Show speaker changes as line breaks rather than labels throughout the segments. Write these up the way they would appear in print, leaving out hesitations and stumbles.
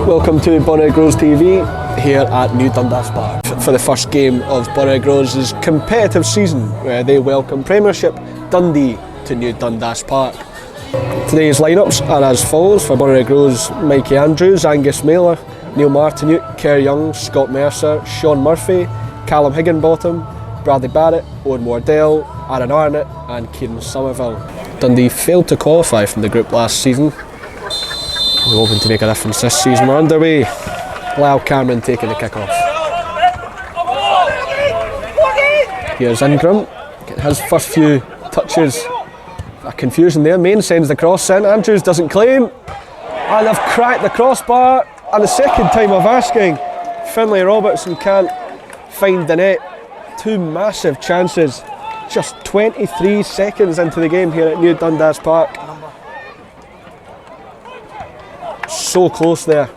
Welcome to Bonnyrigg TV here at New Dundas Park for the first game of Bonnyrigg's competitive season, where they welcome Premiership Dundee to New Dundas Park. Today's lineups are as follows: for Bonnyrigg, Mikey Andrews, Angus Mailer, Neil Martinute, Kerr Young, Scott Mercer, Sean Murphy, Calum Higginbottom, Bradley Barrett, Owen Wardell, Aaron Arnott and Kieran Somerville. Dundee failed to qualify from the group last season. We're hoping to make a difference this season. We're underway. Lyle Cameron taking the kick-off. Here's Ingram, getting his first few touches. A confusion there. Main sends the cross in. Andrews doesn't claim. And they've cracked the crossbar. And the second time of asking. Finlay Robertson can't find the net. Two massive chances. Just 23 seconds into the game here at New Dundas Park. So close there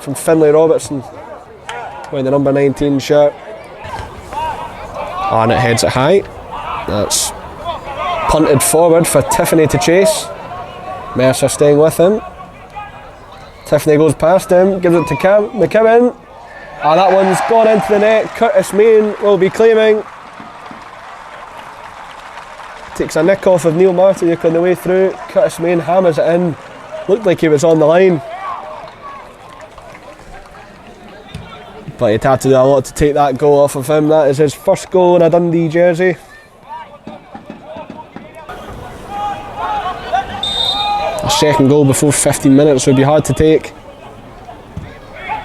from Finlay Robertson wearing the number 19 shirt. Arnott heads it high. That's punted forward for Tiffany to chase. Mercer staying with him. Tiffany goes past him, gives it to McKibben. That one's gone into the net. Curtis Main will be claiming. Takes a nick off of Neil Martinuk on the way through. Curtis Main hammers it in. Looked like he was on the line, but he'd had to do a lot to take that goal off of him. That is his first goal in a Dundee jersey. A second goal before 15 minutes would be hard to take.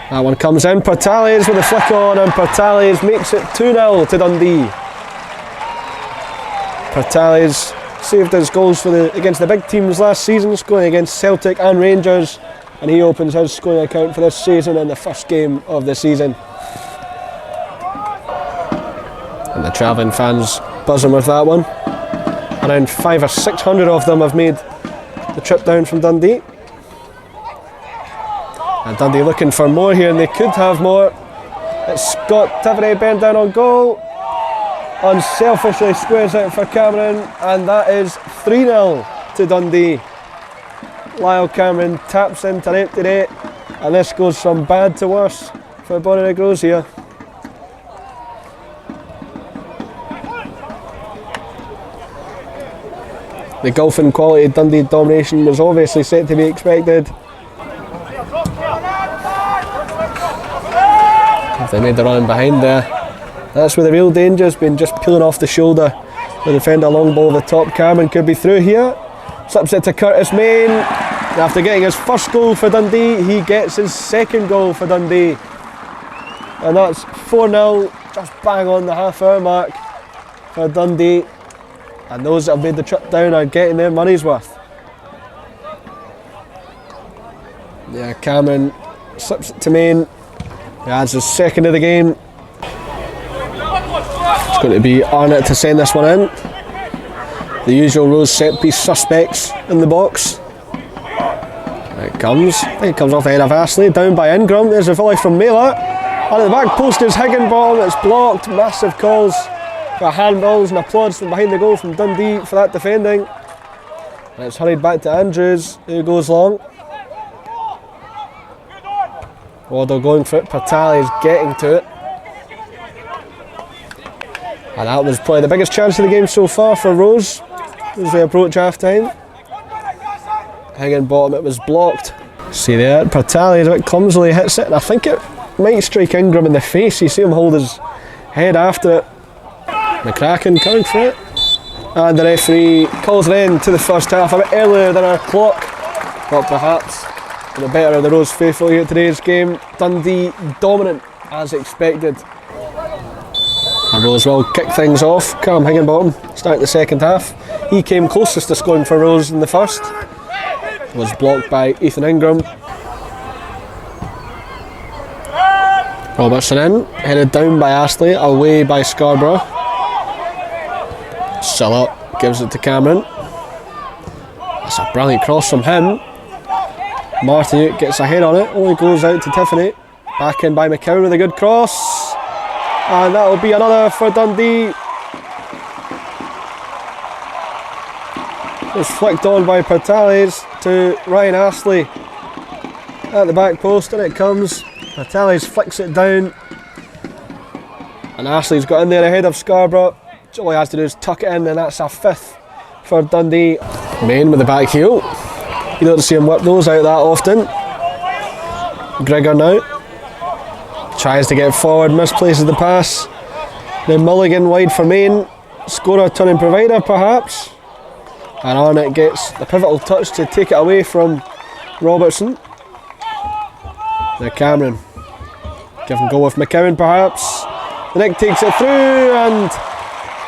That one comes in. Portales with a flick on, and Portales makes it 2-0 to Dundee. Portales saved his goals against the big teams last season, scoring against Celtic and Rangers, and he opens his scoring account for this season in the first game of the season. And the travelling fans buzzing with that one. Around 500 or 600 of them have made the trip down from Dundee. And Dundee looking for more here, and they could have more. It's Scott Tiffany bent down on goal. Unselfishly squares out for Cameron, and that is 3-0 to Dundee. Lyle Cameron taps into an empty net, and this goes from bad to worse for Bonnyrigg here. The golfing quality Dundee domination was obviously set to be expected. They made the run behind there. That's where the real danger's been, just peeling off the shoulder. The defender long ball at the top. Cameron could be through here. Slips it to Curtis Main. After getting his first goal for Dundee, he gets his second goal for Dundee. And that's 4-0, just bang on the half-hour mark for Dundee. And those that have made the trip down are getting their money's worth. Yeah, Cameron slips it to Main. He adds his second of the game. It's going to be Arnott to send this one in. The usual Rose set piece suspects in the box. There it comes. I think it comes off the head of Astley. Down by Ingram. There's a volley from Mailer. And at the back post is Higginbottom. It's blocked. Massive calls for handballs and applause from behind the goal from Dundee for that defending. And it's hurried back to Andrews, who goes long. Wardell going for it. Portales getting to it. And that was probably the biggest chance of the game so far for Rose as they approach half time. Higginbottom, it was blocked. See there, Portales a bit clumsily hits it, and I think it might strike Ingram in the face. You see him hold his head after it. McCracken coming for it. And the referee calls an end to the first half a bit earlier than our clock. But perhaps for the better of the Rose faithful here at today's game. Dundee dominant as expected. And Rose will kick things off. Calum Higginbottom starting the second half. He came closest to scoring for Rose in the first. Was blocked by Ethan Ingram. Robertson in, headed down by Astley, away by Scarborough. Still up, gives it to Cameron. That's a brilliant cross from him. Martinuk gets a head on it, only goes out to Tiffany. Back in by McKibben with a good cross. And that will be another for Dundee. It's flicked on by Portales to Ryan Astley. at the back post, and it comes. Vitalis flicks it down, and Ashley's got in there ahead of Scarborough. All he has to do is tuck it in, and that's a 5th for Dundee. Main with the back heel. You don't see him whip those out that often. Gregor now tries to get forward, misplaces the pass. Then Mulligan wide for Main. Scorer turning provider perhaps. And on it gets the pivotal touch to take it away from Robertson. Now Cameron. Give him go with McCowan perhaps. The Nick takes it through, and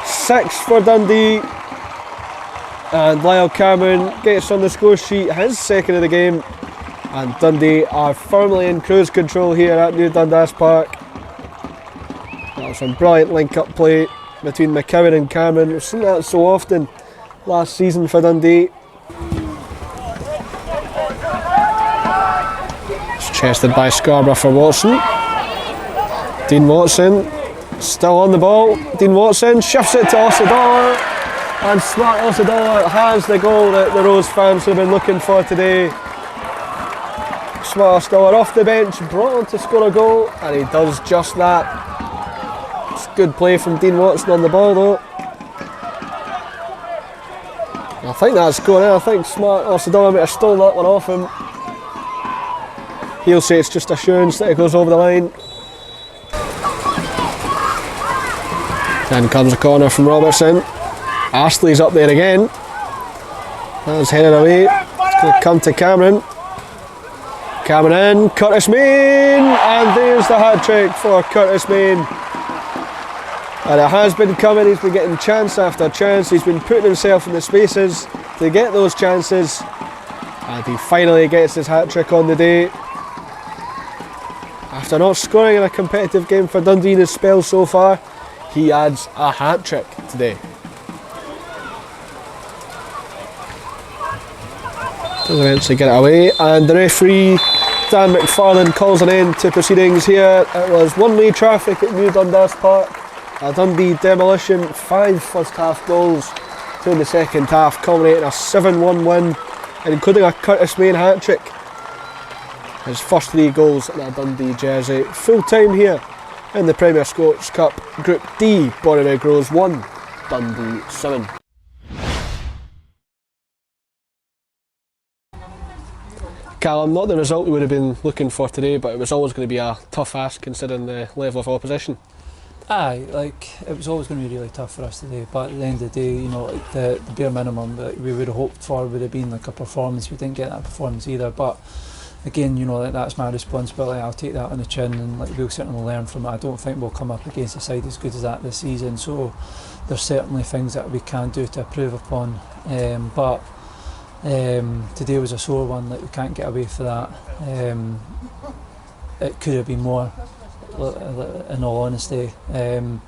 6 for Dundee. And Lyle Cameron gets on the score sheet, his 2nd of the game. And Dundee are firmly in cruise control here at New Dundas Park. That was some brilliant link-up play between McCowan and Cameron. We've seen that so often last season for Dundee. It's chested by Scarborough for Watson. Dean Watson still on the ball. Dean Watson shifts it to Osador, and smart Osador has the goal that the Rose fans have been looking for today. Smart Osador off the bench, brought on to score a goal, and he does just that. It's good play from Dean Watson on the ball though. I think that's going in. I think smart Osador might have stolen that one off him. He'll say it's just assurance that it goes over the line. Then comes a corner from Robertson. Astley's up there again. That's headed away. It's going to come to Cameron. Cameron in, Curtis Main, and there's the hat-trick for Curtis Main. And it has been coming. He's been getting chance after chance. He's been putting himself in the spaces to get those chances, and he finally gets his hat-trick on the day. After not scoring in a competitive game for Dundee in his spell so far, he adds a hat-trick today. Does eventually get it away, and the referee Dan McFarlane calls an end to proceedings here. It was one-way traffic at New Dundas Park. A Dundee demolition, 5 first-half goals in the second half, culminating a 7-1 win, including a Curtis Main hat-trick. His first 3 goals in a Dundee jersey. Full time here in the Premier Sports Cup Group D. Bonnyrigg Rose 1, Dundee 7. Calum, not the result we would have been looking for today, but it was always going to be a tough ask considering the level of opposition.
Aye, like it was always going to be really tough for us today, but at the end of the day, you know, like the bare minimum that we would have hoped for would have been like a performance. We didn't get that performance either, but again, you know, like that's my responsibility. I'll take that on the chin, and like we'll certainly learn from it. I don't think we'll come up against a side as good as that this season, so there's certainly things that we can do to improve upon, but today was a sore one. Like we can't get away for that. It could have been more, in all honesty, and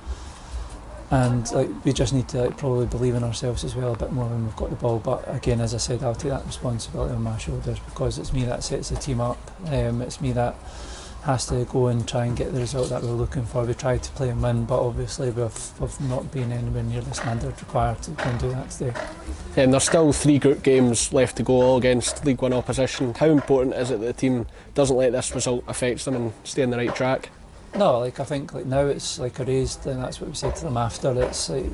like we just need to like probably believe in ourselves as well a bit more when we've got the ball. But again, as I said, I'll take that responsibility on my shoulders because it's me that sets the team up. It's me that has to go and try and get the result that we're looking for. We tried to play and win, but obviously we've not been anywhere near the standard required to go and do that today.
And there's still 3 group games left to go, all against League One opposition. How important is it that the team doesn't let this result affect them and stay on the right track?
No, like I think like now it's like erased, and that's what we said to them after. It's like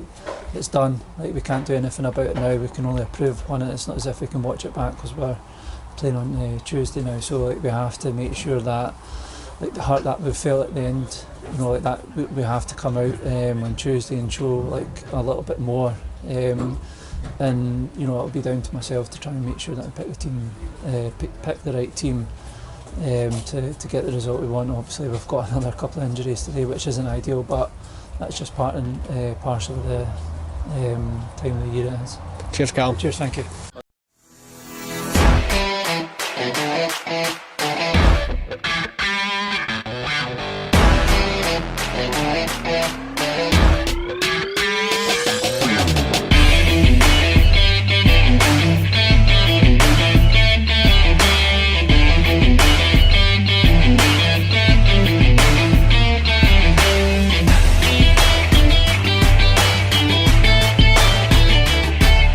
it's done. Like we can't do anything about it now. We can only improve upon it. It's not as if we can watch it back because we're playing on Tuesday now. So like we have to make sure that like the hurt that we felt at the end, you know, like that we have to come out on Tuesday and show like a little bit more. And you know, it'll be down to myself to try and make sure that I pick the team, pick the right team. To get the result we want. Obviously we've got another couple of injuries today, which isn't ideal, but that's just part and parcel of the time of the year it is.
Cheers, Calum.
Cheers, thank you.